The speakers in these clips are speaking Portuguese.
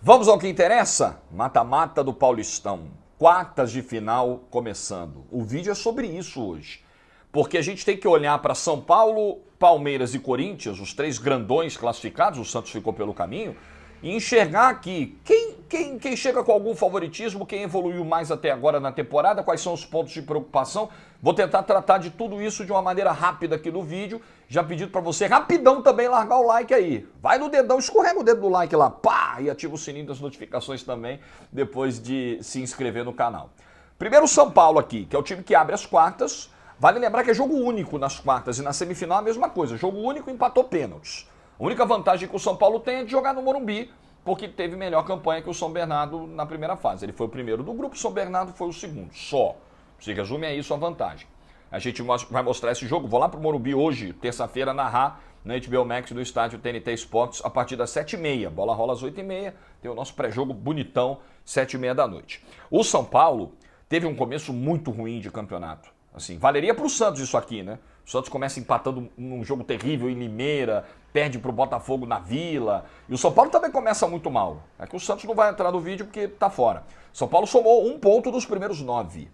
Vamos ao que interessa? Mata-mata do Paulistão. Quartas de final começando. O vídeo é sobre isso hoje. Porque a gente tem que olhar para São Paulo, Palmeiras e Corinthians, os três grandões classificados, o Santos ficou pelo caminho, e enxergar aqui quem chega com algum favoritismo, quem evoluiu mais até agora na temporada, quais são os pontos de preocupação. Vou tentar tratar de tudo isso de uma maneira rápida aqui no vídeo. Já pedido para você rapidão também largar o like aí. Vai no dedão, escorrega o dedo do like lá, pá, e ativa o sininho das notificações também, depois de se inscrever no canal. Primeiro o São Paulo aqui, que é o time que abre as quartas. Vale lembrar que é jogo único nas quartas e na semifinal a mesma coisa. Jogo único, empatou pênaltis. A única vantagem que o São Paulo tem é de jogar no Morumbi, porque teve melhor campanha que o São Bernardo na primeira fase. Ele foi o primeiro do grupo, o São Bernardo foi o segundo, só. Se resume a isso a vantagem. A gente vai mostrar esse jogo, vou lá pro Morumbi hoje, terça-feira, narrar na HBO Max do estádio TNT Sports a partir das 7h30. Bola rola às 8h30, tem o nosso pré-jogo bonitão, 7h30 da noite. O São Paulo teve um começo muito ruim de campeonato. Assim, valeria pro Santos isso aqui, né? O Santos começa empatando num jogo terrível em Limeira, perde pro Botafogo na Vila. E o São Paulo também começa muito mal. É que o Santos não vai entrar no vídeo porque tá fora. São Paulo somou 1 ponto dos primeiros 9.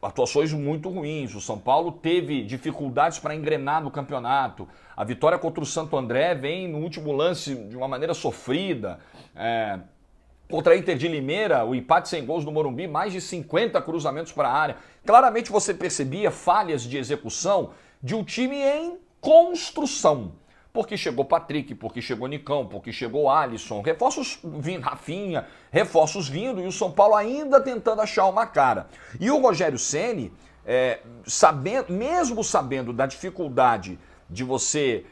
Atuações muito ruins. O São Paulo teve dificuldades para engrenar no campeonato. A vitória contra o Santo André vem no último lance de uma maneira sofrida. Contra a Inter de Limeira, o empate sem gols no Morumbi, mais de 50 cruzamentos para a área. Claramente você percebia falhas de execução de um time em construção. Porque chegou Patrick, porque chegou Nicão, porque chegou Alisson, reforços vindo, Rafinha, reforços vindo, e o São Paulo ainda tentando achar uma cara. E o Rogério Ceni, mesmo sabendo da dificuldade de você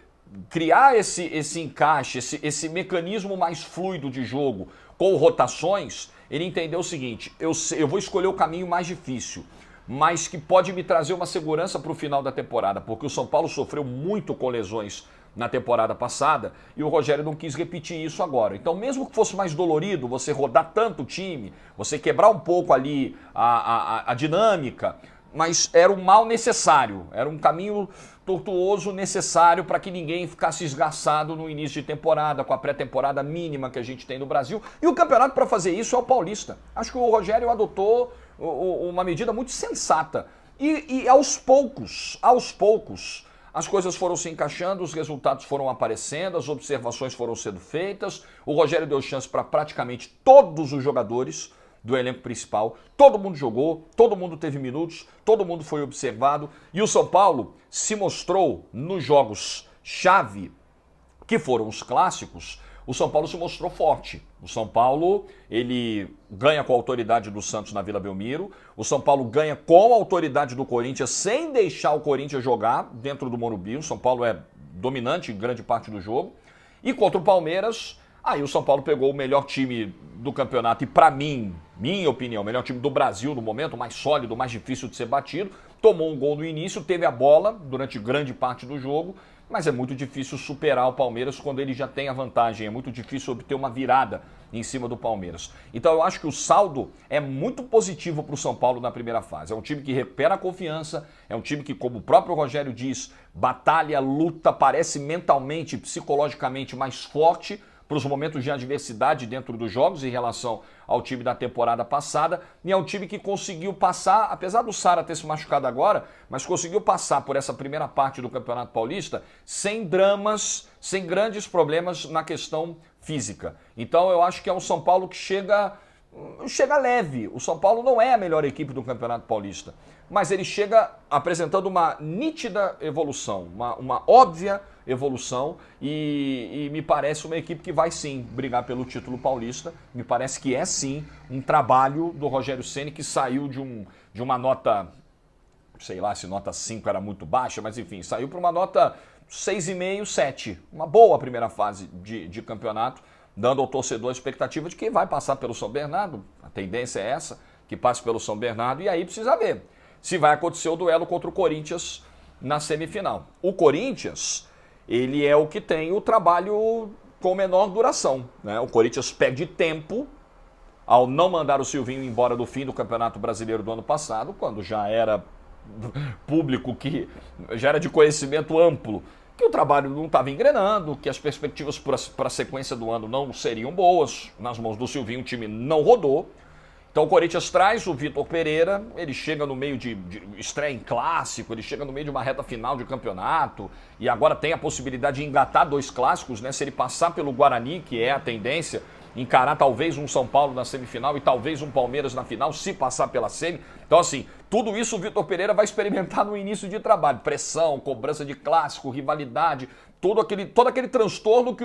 criar esse encaixe, esse mecanismo mais fluido de jogo com rotações, ele entendeu o seguinte: eu vou escolher o caminho mais difícil, mas que pode me trazer uma segurança para o final da temporada, porque o São Paulo sofreu muito com lesões na temporada passada e o Rogério não quis repetir isso agora. Então, mesmo que fosse mais dolorido você rodar tanto o time, você quebrar um pouco ali a dinâmica, mas era um mal necessário, era um caminho tortuoso necessário para que ninguém ficasse esgaçado no início de temporada, com a pré-temporada mínima que a gente tem no Brasil. E o campeonato para fazer isso é o Paulista. Acho que o Rogério adotou uma medida muito sensata. E aos poucos, as coisas foram se encaixando, os resultados foram aparecendo, as observações foram sendo feitas. O Rogério deu chance para praticamente todos os jogadores do elenco principal. Todo mundo jogou, todo mundo teve minutos, todo mundo foi observado. E o São Paulo se mostrou nos jogos-chave, que foram os clássicos, o São Paulo se mostrou forte. O São Paulo, ele ganha com a autoridade do Santos na Vila Belmiro. O São Paulo ganha com a autoridade do Corinthians, sem deixar o Corinthians jogar dentro do Morumbi. O São Paulo é dominante em grande parte do jogo. E contra o Palmeiras, aí o São Paulo pegou o melhor time do campeonato e, para mim, minha opinião, o melhor time do Brasil no momento, mais sólido, mais difícil de ser batido. Tomou um gol no início, teve a bola durante grande parte do jogo, mas é muito difícil superar o Palmeiras quando ele já tem a vantagem. É muito difícil obter uma virada em cima do Palmeiras. Então eu acho que o saldo é muito positivo para o São Paulo na primeira fase. É um time que recupera a confiança, é um time que, como o próprio Rogério diz, batalha, luta, parece mentalmente, psicologicamente mais forte para os momentos de adversidade dentro dos jogos em relação ao time da temporada passada, e é um time que conseguiu passar, apesar do Sara ter se machucado agora, mas conseguiu passar por essa primeira parte do Campeonato Paulista sem dramas, sem grandes problemas na questão física. Então eu acho que é um São Paulo que chega leve. O São Paulo não é a melhor equipe do Campeonato Paulista, mas ele chega apresentando uma nítida evolução, uma óbvia evolução, e me parece uma equipe que vai sim brigar pelo título paulista. Me parece que é sim um trabalho do Rogério Ceni que saiu de uma nota, sei lá se nota 5 era muito baixa, mas enfim, saiu para uma nota 6,5, 7. Uma boa primeira fase de campeonato, dando ao torcedor a expectativa de que vai passar pelo São Bernardo. A tendência é essa, que passe pelo São Bernardo, e aí precisa ver se vai acontecer o duelo contra o Corinthians na semifinal. O Corinthians, ele é o que tem o trabalho com menor duração, né? O Corinthians perde tempo ao não mandar o Silvinho embora do fim do Campeonato Brasileiro do ano passado, quando já era público, que já era de conhecimento amplo que o trabalho não estava engrenando, que as perspectivas para a sequência do ano não seriam boas. Nas mãos do Silvinho o time não rodou. Então o Corinthians traz o Vitor Pereira, ele chega no meio de estreia em clássico, ele chega no meio de uma reta final de campeonato e agora tem a possibilidade de engatar 2 clássicos, né? Se ele passar pelo Guarani, que é a tendência, encarar talvez um São Paulo na semifinal e talvez um Palmeiras na final, se passar pela semi. Então assim, tudo isso o Vitor Pereira vai experimentar no início de trabalho. Pressão, cobrança de clássico, rivalidade, todo aquele transtorno que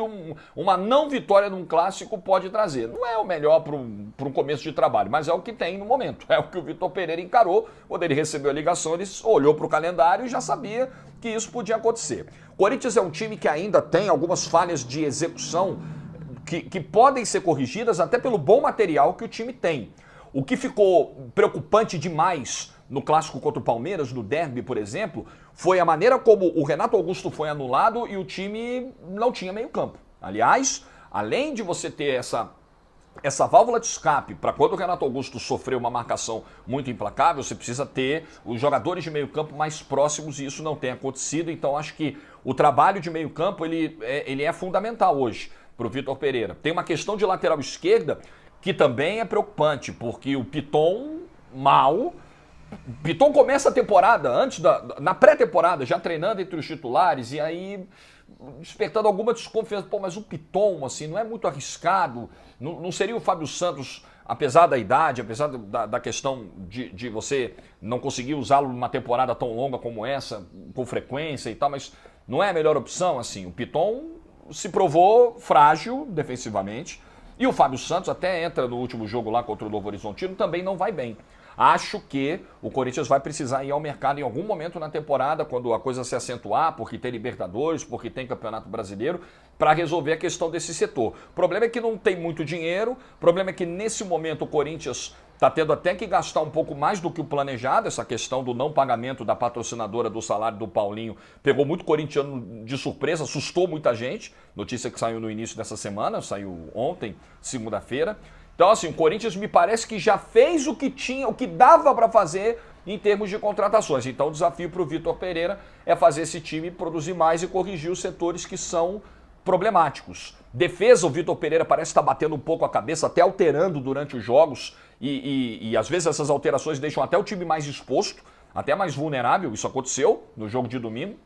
uma não vitória num clássico pode trazer. Não é o melhor para um começo de trabalho, mas é o que tem no momento. É o que o Vitor Pereira encarou. Quando ele recebeu a ligação, ele olhou para o calendário e já sabia que isso podia acontecer. O Corinthians é um time que ainda tem algumas falhas de execução que podem ser corrigidas até pelo bom material que o time tem. O que ficou preocupante demais no clássico contra o Palmeiras, no derby, por exemplo, foi a maneira como o Renato Augusto foi anulado e o time não tinha meio campo. Aliás, além de você ter essa válvula de escape para quando o Renato Augusto sofreu uma marcação muito implacável, você precisa ter os jogadores de meio campo mais próximos e isso não tem acontecido. Então acho que o trabalho de meio campo ele é fundamental hoje para o Vitor Pereira. Tem uma questão de lateral esquerda que também é preocupante, porque o Piton mal... Piton começa a temporada, na pré-temporada, já treinando entre os titulares, e aí despertando alguma desconfiança. Pô, mas o Piton, assim, não é muito arriscado? Não seria o Fábio Santos, apesar da idade, apesar da questão de você não conseguir usá-lo numa temporada tão longa como essa, com frequência e tal, mas não é a melhor opção, assim. O Piton se provou frágil defensivamente, e o Fábio Santos até entra no último jogo lá contra o Novo Horizontino, também não vai bem. Acho que o Corinthians vai precisar ir ao mercado em algum momento na temporada, quando a coisa se acentuar, porque tem Libertadores, porque tem Campeonato Brasileiro, para resolver a questão desse setor. O problema é que não tem muito dinheiro, o problema é que nesse momento o Corinthians está tendo até que gastar um pouco mais do que o planejado. Essa questão do não pagamento da patrocinadora do salário do Paulinho pegou muito corintiano de surpresa, assustou muita gente. Notícia que saiu no início dessa semana, saiu ontem, segunda-feira. Então, assim, o Corinthians me parece que já fez o que tinha, o que dava para fazer em termos de contratações. Então, o desafio para o Vitor Pereira é fazer esse time produzir mais e corrigir os setores que são problemáticos. Defesa, o Vitor Pereira parece estar batendo um pouco a cabeça, até alterando durante os jogos, e às vezes essas alterações deixam até o time mais exposto, até mais vulnerável. Isso aconteceu no jogo de domingo,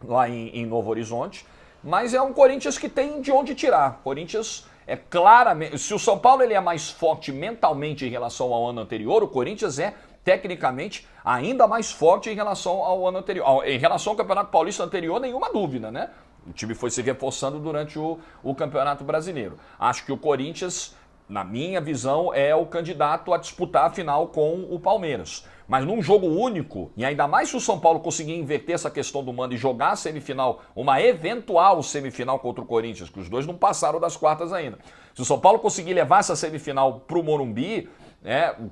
lá em Novo Horizonte. Mas é um Corinthians que tem de onde tirar. Corinthians é claramente... Se o São Paulo ele é mais forte mentalmente em relação ao ano anterior, o Corinthians é tecnicamente ainda mais forte em relação ao ano anterior. Em relação ao Campeonato Paulista anterior, nenhuma dúvida, né? O time foi se reforçando durante o Campeonato Brasileiro. Acho que o Corinthians, na minha visão, é o candidato a disputar a final com o Palmeiras. Mas num jogo único, e ainda mais se o São Paulo conseguir inverter essa questão do mando e jogar a semifinal, uma eventual semifinal contra o Corinthians, que os dois não passaram das quartas ainda. Se o São Paulo conseguir levar essa semifinal para o Morumbi,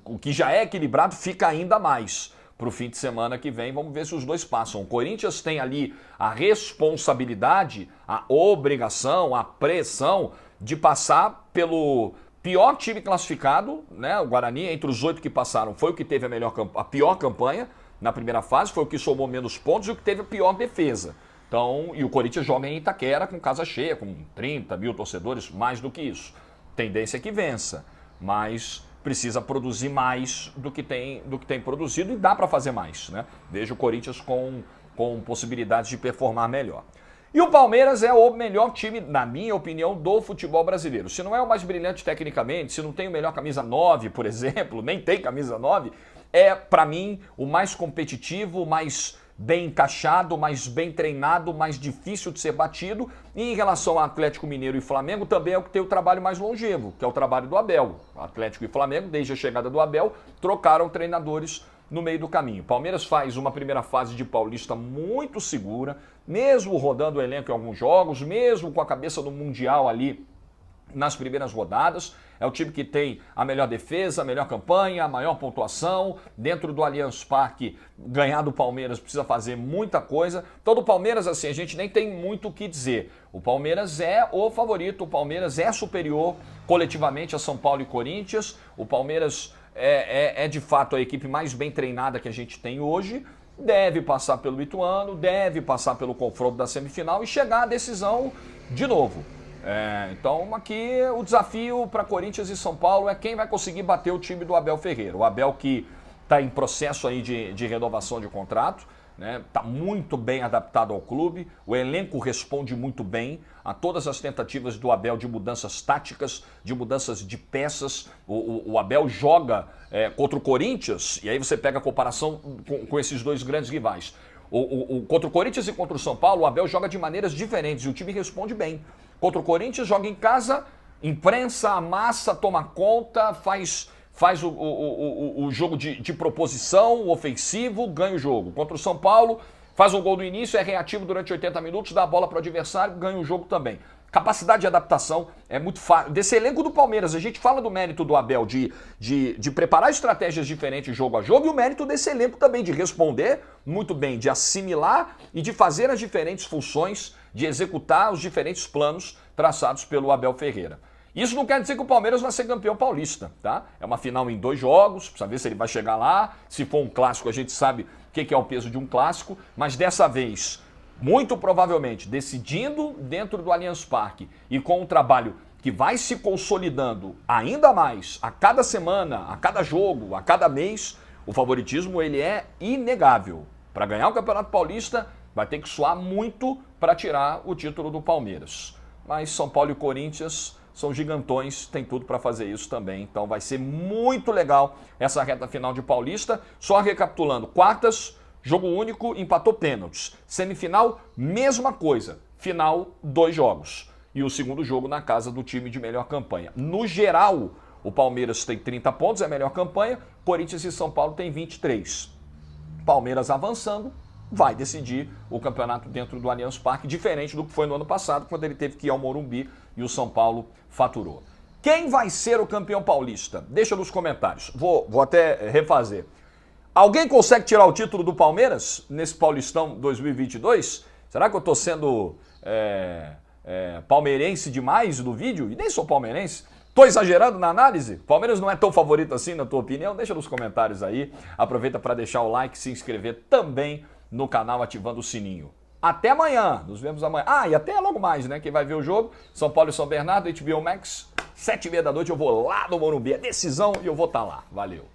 o que já é equilibrado fica ainda mais para o fim de semana que vem. Vamos ver se os dois passam. O Corinthians tem ali a responsabilidade, a obrigação, a pressão de passar pelo pior time classificado, né? O Guarani, entre os 8 que passaram, foi o que teve a pior campanha na primeira fase, foi o que somou menos pontos e o que teve a pior defesa. Então, e o Corinthians joga em Itaquera com casa cheia, com 30 mil torcedores, mais do que isso. Tendência é que vença, mas precisa produzir mais do que tem produzido e dá para fazer mais, né? Vejo o Corinthians com possibilidades de performar melhor. E o Palmeiras é o melhor time, na minha opinião, do futebol brasileiro. Se não é o mais brilhante tecnicamente, se não tem o melhor camisa 9, por exemplo, nem tem camisa 9, é, para mim, o mais competitivo, o mais bem encaixado, mais bem treinado, mais difícil de ser batido. E em relação ao Atlético Mineiro e Flamengo, também é o que tem o trabalho mais longevo, que é o trabalho do Abel. Atlético e Flamengo, desde a chegada do Abel, trocaram treinadores no meio do caminho. Palmeiras faz uma primeira fase de Paulista muito segura, mesmo rodando o elenco em alguns jogos, mesmo com a cabeça no Mundial ali nas primeiras rodadas. É o time que tem a melhor defesa, a melhor campanha, a maior pontuação. Dentro do Allianz Parque, ganhar do Palmeiras precisa fazer muita coisa. Todo o Palmeiras, assim, a gente nem tem muito o que dizer. O Palmeiras é o favorito, o Palmeiras é superior coletivamente a São Paulo e Corinthians. O Palmeiras é de fato a equipe mais bem treinada que a gente tem hoje deve passar pelo Ituano, deve passar pelo confronto da semifinal e chegar à decisão de novo. Então aqui o desafio para Corinthians e São Paulo é quem vai conseguir bater o time do Abel Ferreira. O Abel que está em processo aí de renovação de contrato, né? Tá muito bem adaptado ao clube, o elenco responde muito bem a todas as tentativas do Abel de mudanças táticas, de mudanças de peças. O Abel joga contra o Corinthians, e aí você pega a comparação com esses dois grandes rivais. Contra o Corinthians e contra o São Paulo, o Abel joga de maneiras diferentes e o time responde bem. Contra o Corinthians, joga em casa, imprensa, amassa, toma conta, faz o jogo de proposição, ofensivo, ganha o jogo. Contra o São Paulo, faz um gol no início, é reativo durante 80 minutos, dá a bola para o adversário, ganha o jogo também. Capacidade de adaptação é muito fácil. Desse elenco do Palmeiras, a gente fala do mérito do Abel de preparar estratégias diferentes jogo a jogo e o mérito desse elenco também de responder muito bem, de assimilar e de fazer as diferentes funções, de executar os diferentes planos traçados pelo Abel Ferreira. Isso não quer dizer que o Palmeiras vai ser campeão paulista, tá? É uma final em 2 jogos, precisa ver se ele vai chegar lá. Se for um clássico, a gente sabe o que é o peso de um clássico, mas dessa vez, muito provavelmente, decidindo dentro do Allianz Parque e com um trabalho que vai se consolidando ainda mais a cada semana, a cada jogo, a cada mês, o favoritismo ele é inegável. Para ganhar o Campeonato Paulista, vai ter que suar muito para tirar o título do Palmeiras. Mas São Paulo e Corinthians são gigantões, tem tudo para fazer isso também. Então vai ser muito legal essa reta final de Paulista. Só recapitulando, quartas, jogo único, empatou pênaltis. Semifinal, mesma coisa. Final, 2 jogos. E o segundo jogo na casa do time de melhor campanha. No geral, o Palmeiras tem 30 pontos, é a melhor campanha. Corinthians e São Paulo tem 23. Palmeiras avançando, vai decidir o campeonato dentro do Allianz Parque, diferente do que foi no ano passado, quando ele teve que ir ao Morumbi e o São Paulo faturou. Quem vai ser o campeão paulista? Deixa nos comentários. Vou até refazer. Alguém consegue tirar o título do Palmeiras nesse Paulistão 2022? Será que eu estou sendo palmeirense demais no vídeo? E nem sou palmeirense. Estou exagerando na análise? Palmeiras não é tão favorito assim, na tua opinião? Deixa nos comentários aí. Aproveita para deixar o like, se inscrever também no canal, ativando o sininho. Até amanhã, nos vemos amanhã. E até logo mais, né? Quem vai ver o jogo, São Paulo e São Bernardo, HBO Max, 7h30 da noite, eu vou lá no Morumbi, é decisão e eu vou estar lá. Valeu.